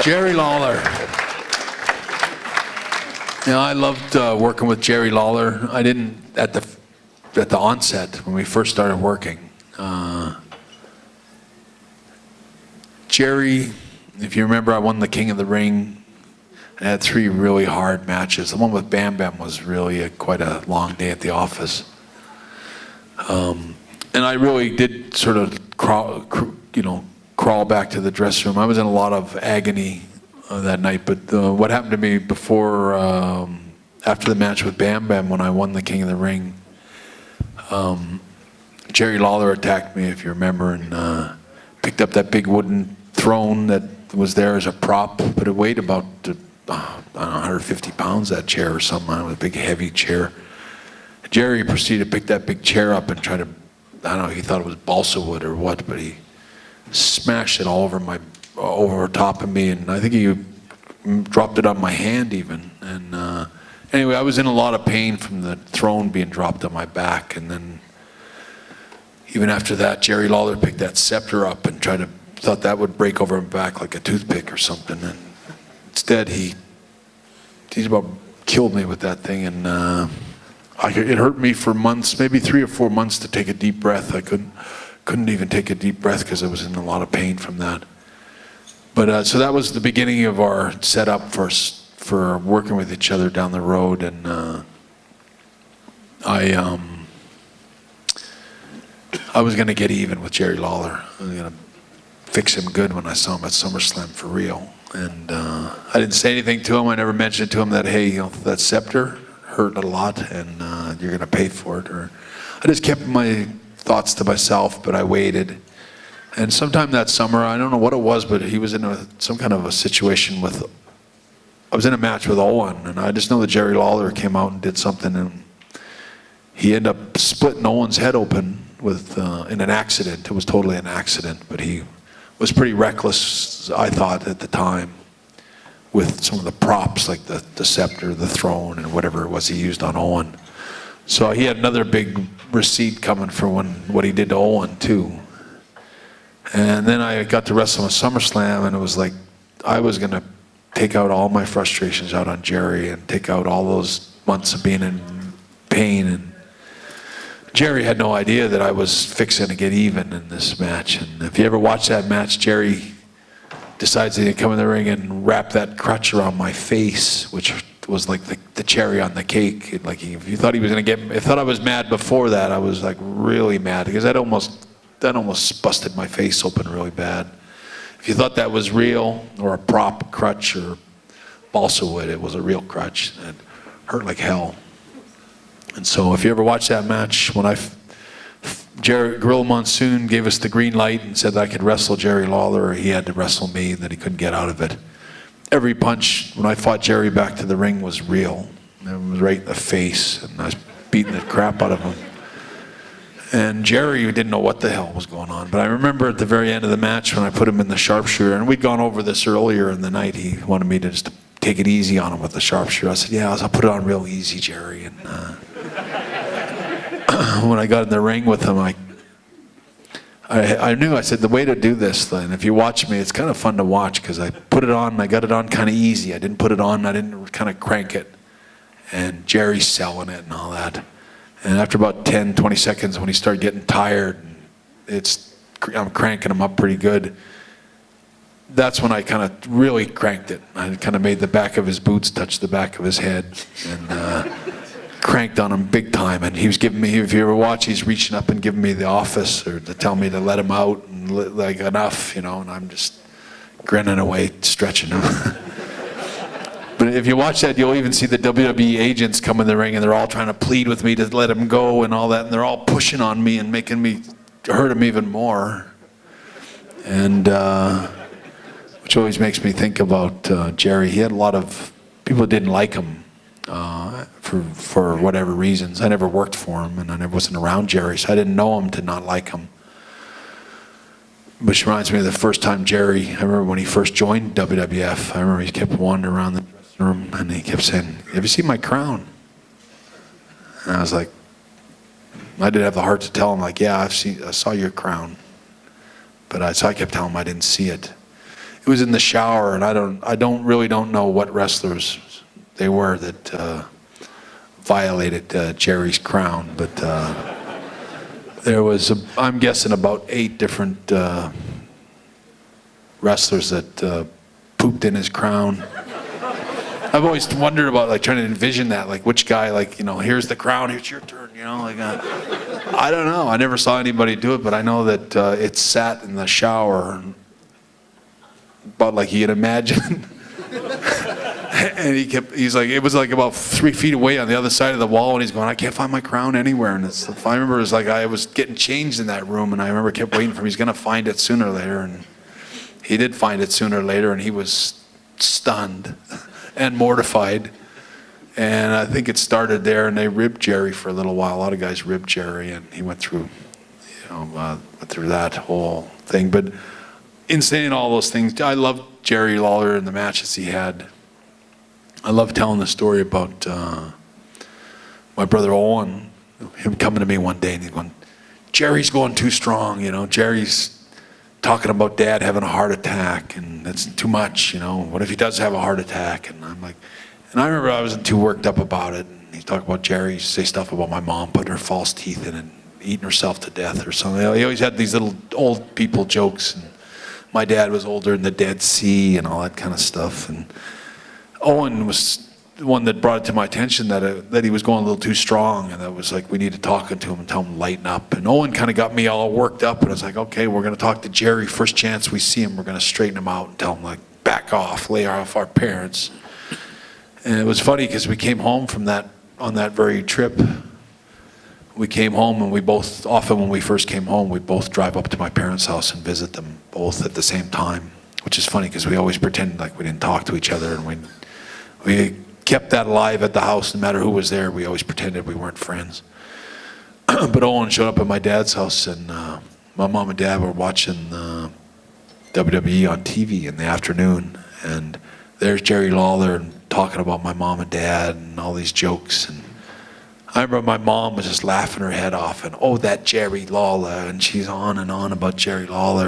Jerry Lawler. You know, I loved working with Jerry Lawler. I didn't at the onset when we first started working. Jerry, if you remember, I won the King of the Ring. I had 3 really hard matches. The one with Bam Bam was really quite a long day at the office. And I really did sort of crawl back to the dressing room. I was in a lot of agony that night, but what happened to me before, after the match with Bam Bam when I won the King of the Ring, Jerry Lawler attacked me, if you remember, and picked up that big wooden throne that was there as a prop, but it weighed about, I don't know, 150 pounds, that chair or something. It was a big, heavy chair. Jerry proceeded to pick that big chair up and try to, I don't know, he thought it was balsa wood or what, but he smashed it all over top of me, and I think he dropped it on my hand even. And anyway, I was in a lot of pain from the throne being dropped on my back, and then even after that, Jerry Lawler picked that scepter up and thought that would break over my back like a toothpick or something, and instead he's about killed me with that thing, and it hurt me for months, maybe 3 or 4 months, to take a deep breath. I couldn't even take a deep breath because I was in a lot of pain from that. But so that was the beginning of our setup for working with each other down the road, and I was going to get even with Jerry Lawler. I was going to fix him good when I saw him at SummerSlam for real. And I didn't say anything to him. I never mentioned to him that, hey, you know, that scepter hurt a lot, and you're going to pay for it. Or I just kept my thoughts to myself, but I waited. And sometime that summer, I don't know what it was, but he was in some kind of a situation with, I was in a match with Owen, and I just know that Jerry Lawler came out and did something, and he ended up splitting Owen's head open in an accident. It was totally an accident, but he was pretty reckless, I thought, at the time, with some of the props, like the scepter, the throne, and whatever it was he used on Owen. So he had another big receipt coming for what he did to Owen, too. And then I got to wrestle at SummerSlam, and it was like I was going to take out all my frustrations out on Jerry and take out all those months of being in pain. And Jerry had no idea that I was fixing to get even in this match. And if you ever watch that match, Jerry decides he's going to come in the ring and wrap that crutch around my face, which was like the cherry on the cake. Like if you thought he was going to get, if thought I was mad before that, I was like really mad, because that almost busted my face open really bad. If you thought that was real, or a prop crutch or balsa wood, it was a real crutch. It hurt like hell. And so if you ever watch that match, when Gorilla Monsoon gave us the green light and said that I could wrestle Jerry Lawler, or he had to wrestle me, and that he couldn't get out of it. Every punch when I fought Jerry back to the ring was real. It was right in the face, and I was beating the crap out of him. And Jerry didn't know what the hell was going on. But I remember at the very end of the match when I put him in the sharpshooter, and we'd gone over this earlier in the night, he wanted me to just take it easy on him with the sharpshooter. I said, yeah, I'll put it on real easy, Jerry. And when I got in the ring with him, I knew, I said, the way to do this, and if you watch me, it's kind of fun to watch, because I put it on, I got it on kind of easy. I didn't put it on, I didn't kind of crank it. And Jerry's selling it and all that. And after about 10, 20 seconds, when he started getting tired, I'm cranking him up pretty good. That's when I kind of really cranked it. I kind of made the back of his boots touch the back of his head, and cranked on him big time. And he was giving me, if you ever watch, he's reaching up and giving me the office, or to tell me to let him out, and like enough, you know, and I'm just grinning away, stretching him. But if you watch that, you'll even see the WWE agents come in the ring, and they're all trying to plead with me to let him go and all that, and they're all pushing on me and making me hurt him even more. And which always makes me think about Jerry. He had a lot of people that didn't like him for whatever reasons. I never worked for him, and I never wasn't around Jerry, so I didn't know him to not like him. Which reminds me of the first time Jerry, I remember when he first joined WWF, I remember he kept wandering around the dressing room, and he kept saying, have you seen my crown? And I was like, I didn't have the heart to tell him, like, yeah, I saw your crown. But so I kept telling him I didn't see it. It It was in the shower, and I really don't know what wrestlers they were that violated Jerry's crown, but there was, I'm guessing, about 8 different wrestlers that pooped in his crown. I've always wondered about, like, trying to envision that, like, which guy, like, you know, here's the crown, here's your turn, you know, like, I don't know. I never saw anybody do it, but I know that it sat in the shower, about like he had imagined. And he's like, it was like about 3 feet away on the other side of the wall, and he's going, I can't find my crown anywhere. And I remember it was like I was getting changed in that room, and I remember kept waiting for him. He's going to find it sooner or later, and he did find it sooner or later, and he was stunned and mortified. And I think it started there, and they ribbed Jerry for a little while. A lot of guys ribbed Jerry, and he went through, you know, went through that whole thing. But in saying all those things, I loved Jerry Lawler and the matches he had. I love telling the story about my brother Owen, him coming to me one day and he's going, Jerry's going too strong, you know, Jerry's talking about Dad having a heart attack and it's too much, you know, what if he does have a heart attack? And I'm like, and I remember I wasn't too worked up about it. And he talked about Jerry, say stuff about my mom putting her false teeth in and eating herself to death or something. He always had these little old people jokes. And my dad was older in the Dead Sea and all that kind of stuff. And Owen was the one that brought it to my attention that he was going a little too strong, and that was like, we need to talk to him and tell him to lighten up. And Owen kind of got me all worked up, and I was like, okay, we're going to talk to Jerry. First chance we see him, we're going to straighten him out and tell him, like, back off, lay off our parents. And it was funny because we came home from that, on that very trip. We came home, and we both, often when we first came home, we'd both drive up to my parents' house and visit them both at the same time, which is funny because we always pretended like we didn't talk to each other, and we kept that alive at the house. No matter who was there, we always pretended we weren't friends. But Owen showed up at my dad's house, and my mom and dad were watching WWE on TV in the afternoon, and there's Jerry Lawler and talking about my mom and dad and all these jokes. And I remember my mom was just laughing her head off, and oh, that Jerry Lawler, and she's on and on about Jerry Lawler.